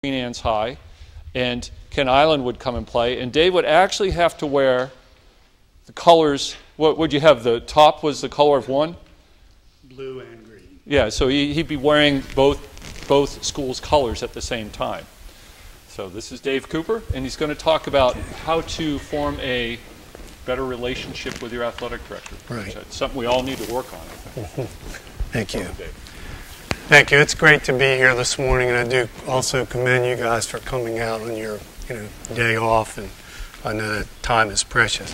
Queen Anne's High, and Ken Island would come and play, and Dave would actually have to wear the colors. What would you have? The top was the color of one? Blue and green. Yeah, so he'd be wearing both schools' colors at the same time. So this is Dave Cooper, and he's going to talk about how to form a better relationship with your athletic director. Right. It's something we all need to work on, I think. Thank you. Thank you. It's great to be here this morning, and I do also commend you guys for coming out on your day off, and I know that time is precious.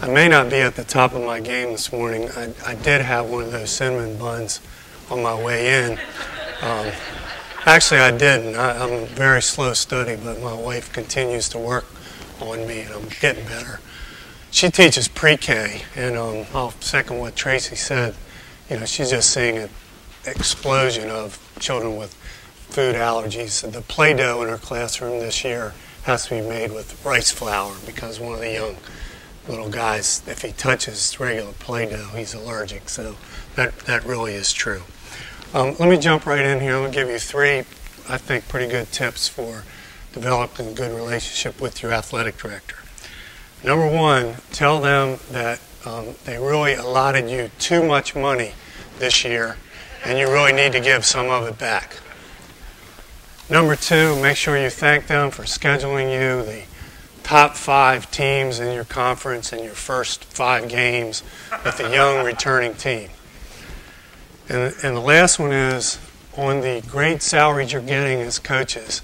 I may not be at the top of my game this morning. I did have one of those cinnamon buns on my way in. Actually, I didn't. I'm a very slow study, but my wife continues to work on me, and I'm getting better. She teaches pre-K, and I'll second what Tracy said. She's just seeing an explosion of children with food allergies. The Play-Doh in her classroom this year has to be made with rice flour because one of the young little guys, if he touches regular Play-Doh, he's allergic. So that really is true. Let me jump right in here. I'm going to give you three, I think, pretty good tips for developing a good relationship with your athletic director. Number one, tell them that they really allotted you too much money this year, and you really need to give some of it back. Number two, make sure you thank them for scheduling you the top 5 teams in your conference and your first 5 games with the young returning team. And the last one is, on the great salaries you're getting as coaches,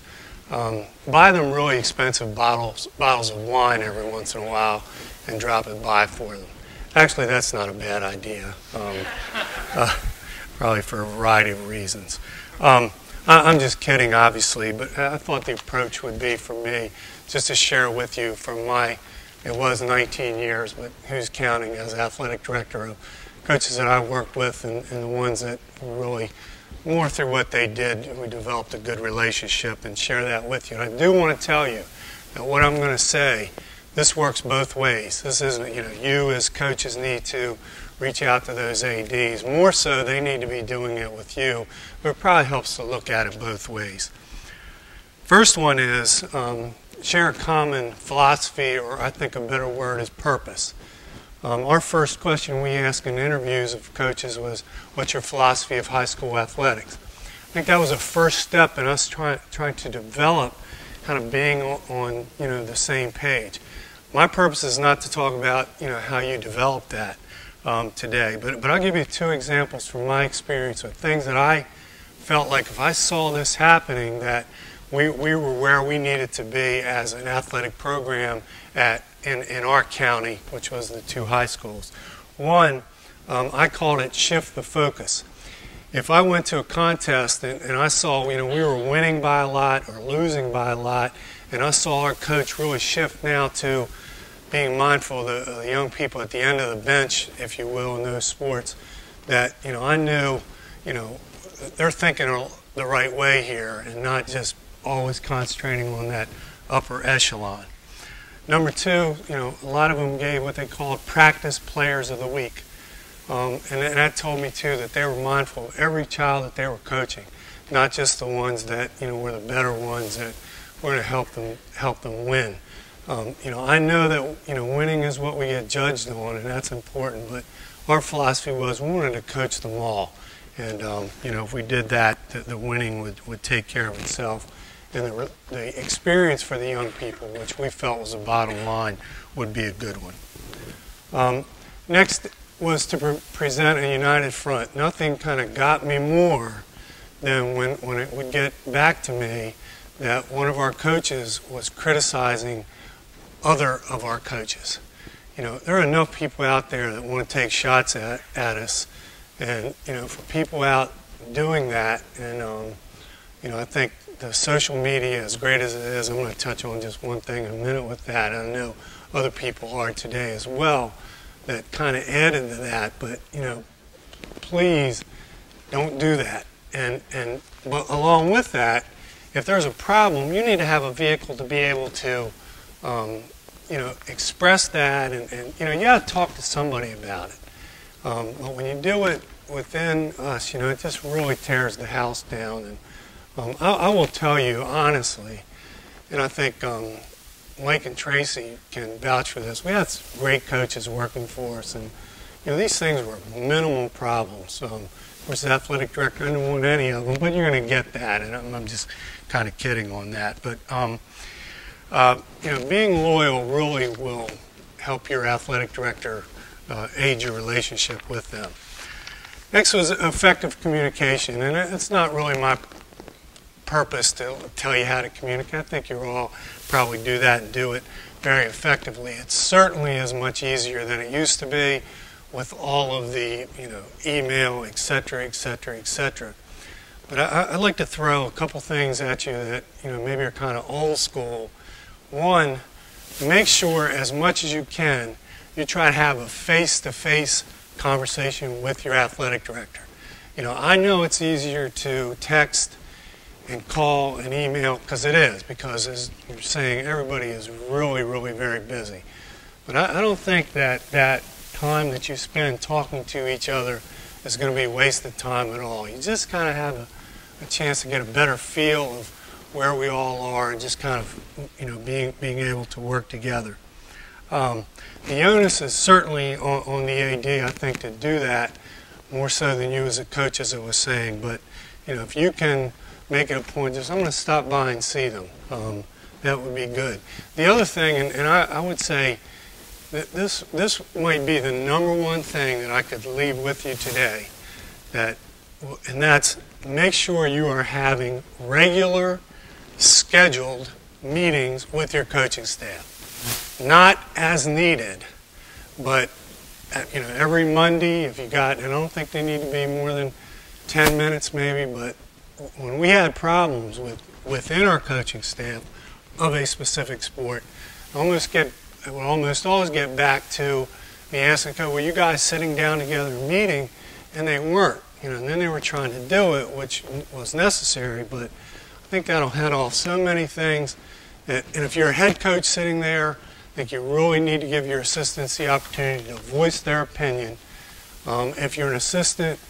buy them really expensive bottles of wine every once in a while and drop it by for them. Actually, that's not a bad idea, probably for a variety of reasons. I'm just kidding, obviously, but I thought the approach would be for me just to share with you from it was 19 years, but who's counting, as athletic director of coaches that I worked with and the ones that really, more through what they did, we developed a good relationship, and share that with you. And I do want to tell you that what I'm going to say, this works both ways. This isn't, you as coaches need to reach out to those ADs. More so, they need to be doing it with you, but it probably helps to look at it both ways. First one is share a common philosophy, or I think a better word is purpose. Our first question we asked in interviews of coaches was, what's your philosophy of high school athletics? I think that was a first step in us trying to develop kind of being on the same page. My purpose is not to talk about how you develop that today, but I'll give you 2 examples from my experience of things that I felt like if I saw this happening, that we were where we needed to be as an athletic program in our county, which was the 2 high schools. One, I called it shift the focus. If I went to a contest and I saw we were winning by a lot or losing by a lot, and I saw our coach really shift now to being mindful of the young people at the end of the bench, if you will, in those sports, that I knew they're thinking the right way here and not just always concentrating on that upper echelon. Number 2, a lot of them gave what they called practice players of the week. And that told me, too, that they were mindful of every child that they were coaching, not just the ones that, were the better ones that were going to help them win. I know that, winning is what we get judged on, and that's important, but our philosophy was we wanted to coach them all. And, if we did that, the winning would take care of itself. And the experience for the young people, which we felt was the bottom line, would be a good one. Next was to present a united front. Nothing kind of got me more than when it would get back to me that one of our coaches was criticizing other of our coaches. There are enough people out there that want to take shots at us, and for people out doing that, and I think the social media, as great as it is, I'm going to touch on just one thing in a minute with that. I know other people are today as well that kind of added to that, but please don't do that. But along with that, if there's a problem, you need to have a vehicle to be able to express that, and you got to talk to somebody about it. But when you do it within us, it just really tears the house down. And I will tell you honestly, and I think Mike and Tracy can vouch for this. We had great coaches working for us, and these things were minimal problems. Of course, the athletic director, I didn't want any of them, but you're going to get that, and I'm just kind of kidding on that. But being loyal really will help your athletic director aid your relationship with them. Next was effective communication, and it's not really my purpose to tell you how to communicate. I think you all probably do that and do it very effectively. It certainly is much easier than it used to be with all of the email, etc., etc., etc. But I'd like to throw a couple things at you that maybe are kind of old school. One, make sure as much as you can you try to have a face-to-face conversation with your athletic director. I know it's easier to text and call and email, because it is, because as you're saying, everybody is really, really very busy. But I don't think that time that you spend talking to each other is going to be wasted time at all. You just kind of have a chance to get a better feel of where we all are and just kind of being able to work together. The onus is certainly on the AD, I think, to do that more so than you as a coach, as I was saying. But if you can make it a point, I'm going to stop by and see them. That would be good. The other thing, and I would say that this might be the #1 thing that I could leave with you today, and that's make sure you are having regular, scheduled meetings with your coaching staff. Not as needed, but every Monday, if you got, and I don't think they need to be more than 10 minutes maybe, but when we had problems within our coaching staff of a specific sport, it would almost always get back to me asking, okay, were you guys sitting down together meeting? And they weren't. And then they were trying to do it, which was necessary, but I think that'll head off so many things. And if you're a head coach sitting there, I think you really need to give your assistants the opportunity to voice their opinion. If you're an assistant,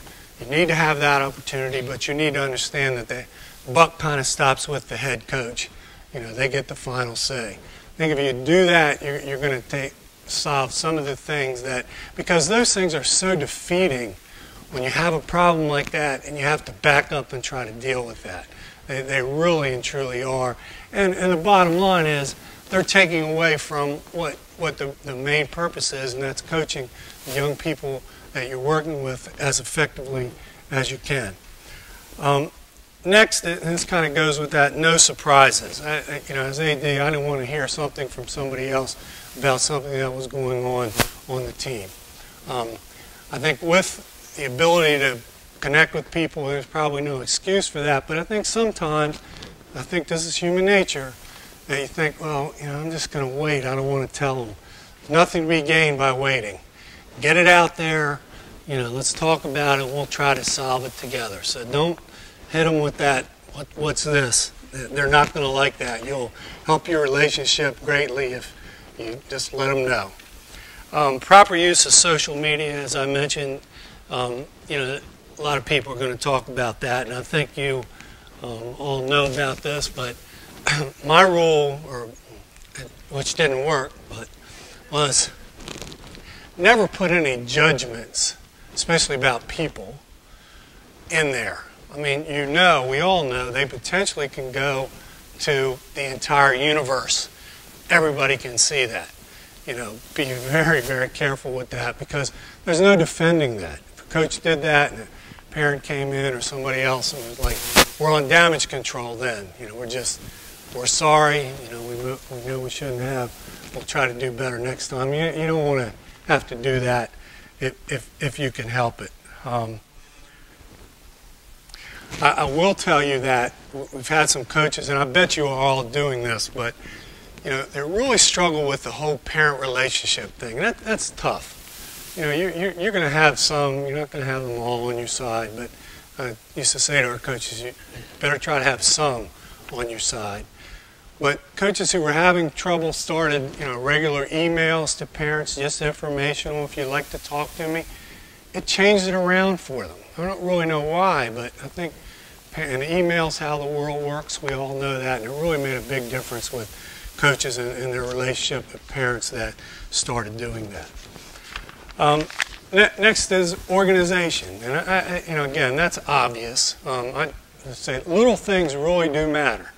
you need to have that opportunity, but you need to understand that the buck kind of stops with the head coach. They get the final say. I think if you do that, you're going to solve some of the things because those things are so defeating when you have a problem like that and you have to back up and try to deal with that. They really and truly are. And the bottom line is they're taking away from what the main purpose is, and that's coaching the young people that you're working with as effectively as you can. Next, and this kind of goes with that, no surprises. As AD, I didn't want to hear something from somebody else about something that was going on the team. I think with the ability to connect with people, there's probably no excuse for that, but I think sometimes, this is human nature, that you think, well, I'm just going to wait. I don't want to tell them. There's nothing to be gained by waiting. Get it out there. Let's talk about it. We'll try to solve it together. So don't hit them with that, what's this? They're not going to like that. You'll help your relationship greatly if you just let them know. Proper use of social media, as I mentioned, a lot of people are going to talk about that, and I think you all know about this, but my rule, which didn't work, but was never put any judgments, especially about people, in there. We all know they potentially can go to the entire universe. Everybody can see that. Be very, very careful with that, because there's no defending that. If a coach did that and a parent came in or somebody else and was like, we're on damage control then. We're sorry, we know we shouldn't have. We'll try to do better next time. You don't want to have to do that if you can help it. I will tell you that we've had some coaches, and I bet you are all doing this, but they really struggle with the whole parent relationship thing. That's tough. You're going to have some. You're not going to have them all on your side, but I used to say to our coaches, you better try to have some on your side. But coaches who were having trouble started, regular emails to parents, just informational, if you'd like to talk to me. It changed it around for them. I don't really know why, but I think and email's how the world works. We all know that, and it really made a big difference with coaches and their relationship with parents that started doing that. Next is organization, and again, that's obvious. I say little things really do matter.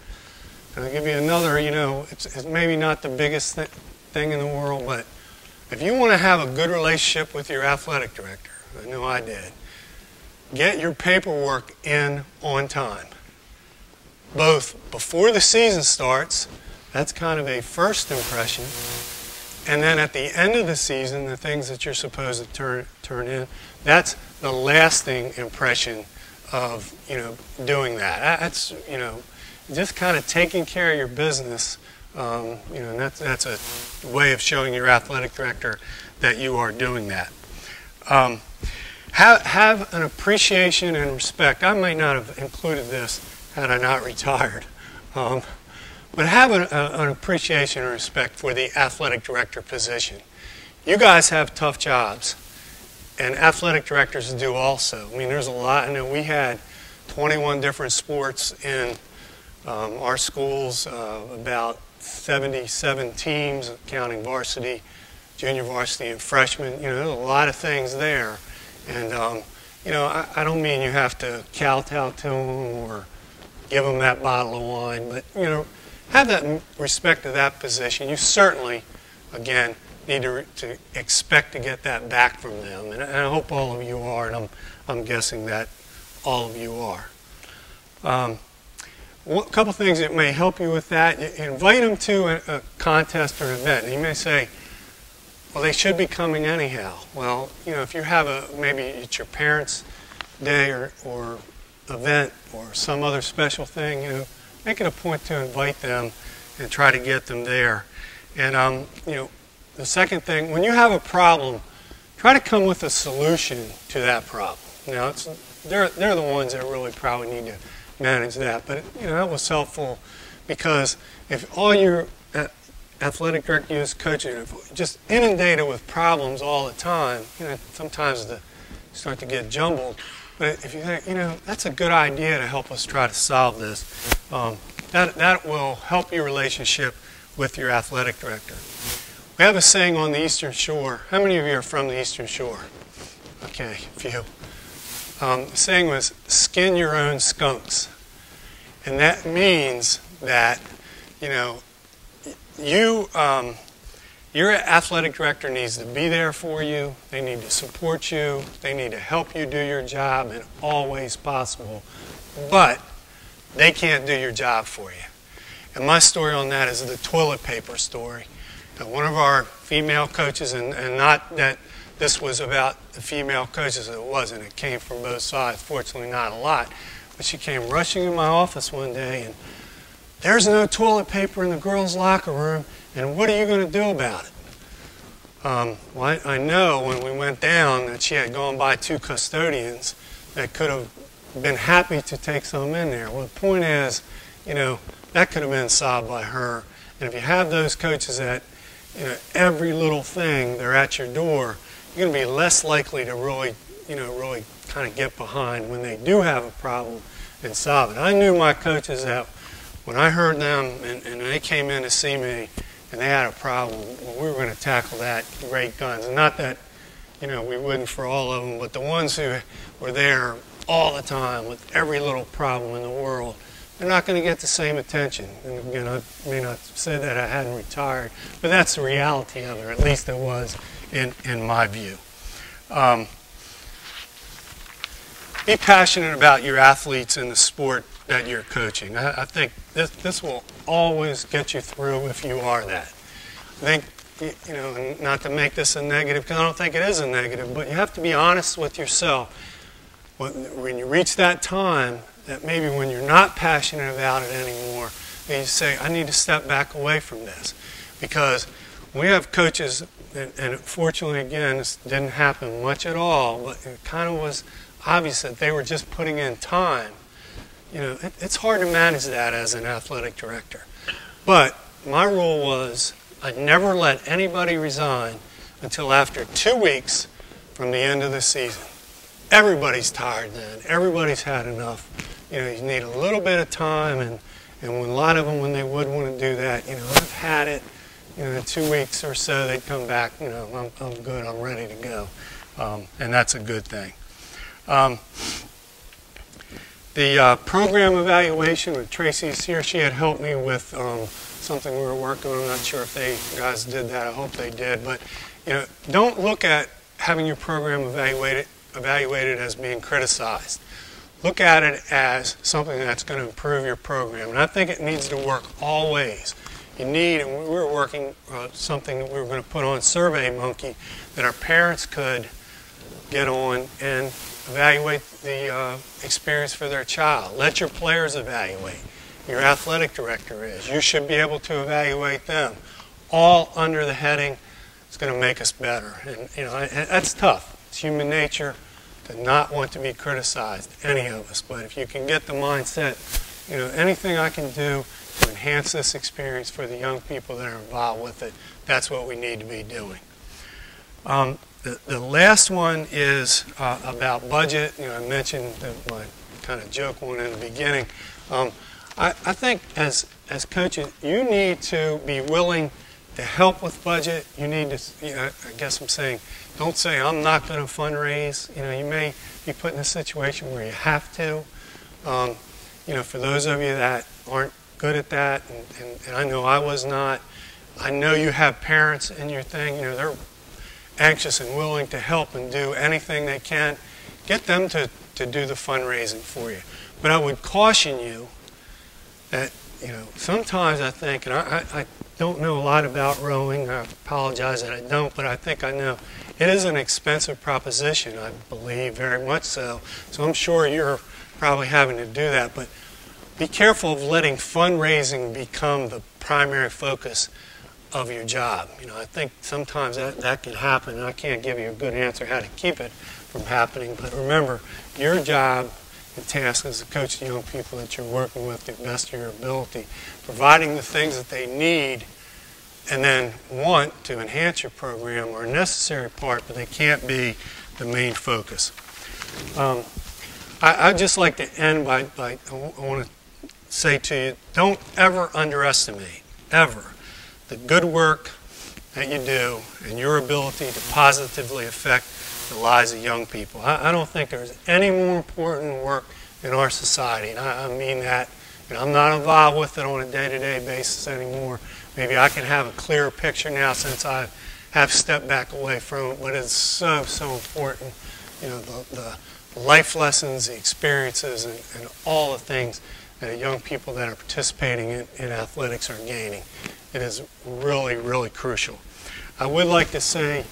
And I'll give you another. It's maybe not the biggest thing in the world, but if you want to have a good relationship with your athletic director, I know I did, get your paperwork in on time. Both before the season starts, that's kind of a first impression, and then at the end of the season, the things that you're supposed to turn in, that's the lasting impression of doing that. That's just kind of taking care of your business. And that's a way of showing your athletic director that you are doing that. Have an appreciation and respect. I might not have included this had I not retired. But have an appreciation and respect for the athletic director position. You guys have tough jobs, and athletic directors do also. I mean, there's a lot. I know we had 21 different sports in our schools, about 77 teams, counting varsity, junior varsity, and freshmen. There's a lot of things there. And, I don't mean you have to kowtow to them or give them that bottle of wine, but, have that respect to that position. You certainly, again, need to expect to get that back from them. And I hope all of you are, and I'm guessing that all of you are. A couple things that may help you with that. You invite them to a contest or an event. And you may say, well, they should be coming anyhow. Well, if you have maybe it's your parents' day or event or some other special thing, make it a point to invite them and try to get them there. And, the second thing, when you have a problem, try to come with a solution to that problem. Now, they're the ones that really probably need to manage that. But, that was helpful because if all your athletic directors, coaches, just inundated with problems all the time, sometimes they start to get jumbled. But if you think, that's a good idea to help us try to solve this, that will help your relationship with your athletic director. We have a saying on the Eastern Shore. How many of you are from the Eastern Shore? Okay, a few. The saying was, skin your own skunks. And that means that, your athletic director needs to be there for you. They need to support you. They need to help you do your job in all ways possible. But they can't do your job for you. And my story on that is the toilet paper story. One of our female coaches, and not that this was about the female coaches, it wasn't. It came from both sides, fortunately not a lot. But she came rushing in my office one day, and there's no toilet paper in the girls' locker room, and what are you going to do about it? Well, I know when we went down that she had gone by 2 custodians that could have been happy to take some in there. Well, the point is, that could have been solved by her. And if you have those coaches that, every little thing, they're at your door, you're going to be less likely to really kind of get behind when they do have a problem and solve it. I knew my coaches that when I heard them and they came in to see me and they had a problem, well, we were going to tackle that great guns. And not that, we wouldn't for all of them, but the ones who were there all the time with every little problem in the world, they're not going to get the same attention. And again, I may not say that I hadn't retired, but that's the reality of it, or at least it was in my view. Be passionate about your athletes in the sport that you're coaching. I think this will always get you through if you are that. I think, not to make this a negative, because I don't think it is a negative, but you have to be honest with yourself. When you reach that time, that maybe when you're not passionate about it anymore, then you say, I need to step back away from this. Because we have coaches, and fortunately, again, this didn't happen much at all, but it kind of was obvious that they were just putting in time. It's hard to manage that as an athletic director. But my rule was I'd never let anybody resign until after 2 weeks from the end of the season. Everybody's tired then. Everybody's had enough. you need a little bit of time, and when a lot of them, when they would want to do that, I've had it, in 2 weeks or so, they'd come back, I'm good, I'm ready to go. And that's a good thing. The program evaluation with Tracy is here. She had helped me with something we were working on. I'm not sure if they guys did that. I hope they did. But don't look at having your program evaluated as being criticized. Look at it as something that's going to improve your program. And I think it needs to work all ways. You need, and we were working something that we were going to put on SurveyMonkey that our parents could get on and evaluate the experience for their child. Let your players evaluate. Your athletic director is. You should be able to evaluate them. All under the heading, it's going to make us better. And that's tough. It's human nature to not want to be criticized, any of us. But if you can get the mindset, anything I can do to enhance this experience for the young people that are involved with it, that's what we need to be doing. The last one is about budget. I mentioned my kind of joke one in the beginning. I think as coaches, you need to be willing to help with budget. You need to, I guess I'm saying, don't say I'm not going to fundraise. You may be put in a situation where you have to. For those of you that aren't good at that, and I know I was not. I know you have parents in your thing. They're anxious and willing to help and do anything they can. Get them to do the fundraising for you. But I would caution you that, sometimes I think, and I don't know a lot about rowing, I apologize that I don't, but I think I know, it is an expensive proposition, I believe, very much so. So I'm sure you're probably having to do that, but be careful of letting fundraising become the primary focus of your job. I think sometimes that can happen, and I can't give you a good answer how to keep it from happening, but remember, your job and task as a coach to young people that you're working with to the best of your ability, providing the things that they need and then want to enhance your program are a necessary part, but they can't be the main focus. I'd just like to end by I want to say to you, don't ever underestimate, ever, the good work that you do and your ability to positively affect the lives of young people. I don't think there's any more important work in our society, and I mean that. I'm not involved with it on a day-to-day basis anymore. Maybe I can have a clearer picture now since I have stepped back away from it, but it's so, so important. The life lessons, the experiences, and all the things that young people that are participating in athletics are gaining. It is really, really crucial. I would like to say,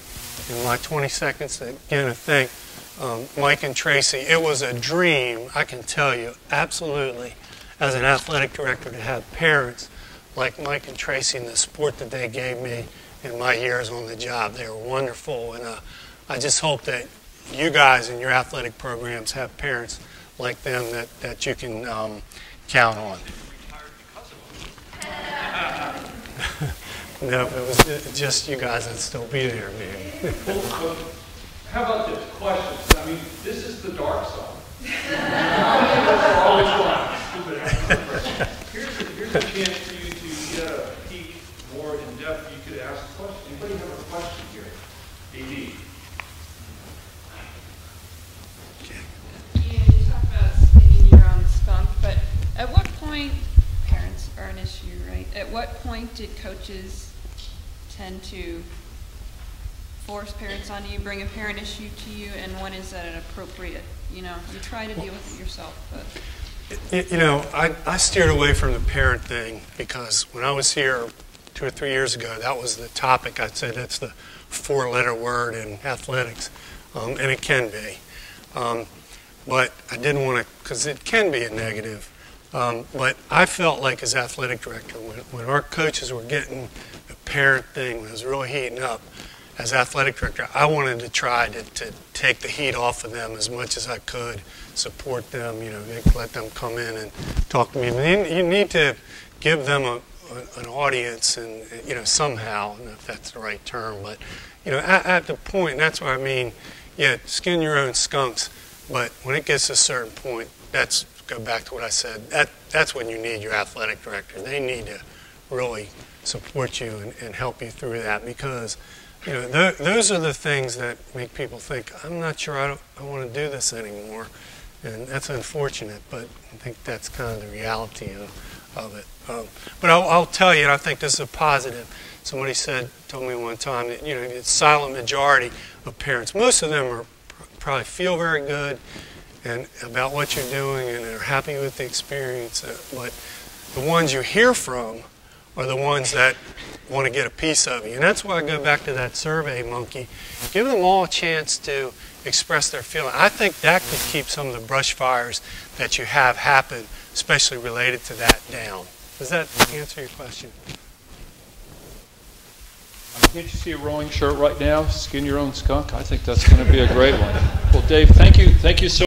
in my 20 seconds, again, to thank Mike and Tracy. It was a dream, I can tell you, absolutely, as an athletic director, to have parents like Mike and Tracy and the support that they gave me in my years on the job. They were wonderful, and I just hope that you guys in your athletic programs have parents like them that you can count on. No, if it was just you guys, I'd still be there, man. Well, how about this? Questions? I mean, this is the dark side. Here's a chance for you to get a peek more in depth. You could ask a question. Anybody have a question here? AD. Ian, you talk about skinning your own skunk, but at what point, parents are an issue, right? At what point did coaches tend to force parents on you, bring a parent issue to you, and when is that appropriate? You try to deal with it yourself, but... I steered away from the parent thing because when I was here 2 or 3 years ago, that was the topic. I said that's the 4-letter word in athletics, and it can be. But I didn't want to, because it can be a negative. But I felt like as athletic director, when our coaches were getting the parent thing, when it was really heating up, as athletic director, I wanted to try to take the heat off of them as much as I could, support them, let them come in and talk to me. But you need to give them an audience, and somehow, I don't know if that's the right term, but at the point, that's what I mean. Yeah, skin your own skunks, but when it gets to a certain point, that's go back to what I said. That's when you need your athletic director. They need to really support you and help you through that, because those are the things that make people think, I'm not sure I want to do this anymore. And that's unfortunate, but I think that's kind of the reality of it. But I'll tell you, and I think this is a positive. Somebody told me one time that it's a silent majority of parents. Most of them probably feel very good and about what you're doing and are happy with the experience. But the ones you hear from are the ones that want to get a piece of you. And that's why I go back to that survey monkey. Give them all a chance to express their feeling. I think that could keep some of the brush fires that you have happen, especially related to that, down. Does that answer your question? Can't you see a rowing shirt right now? Skin your own skunk? I think that's going to be a great one. Well, Dave, thank you so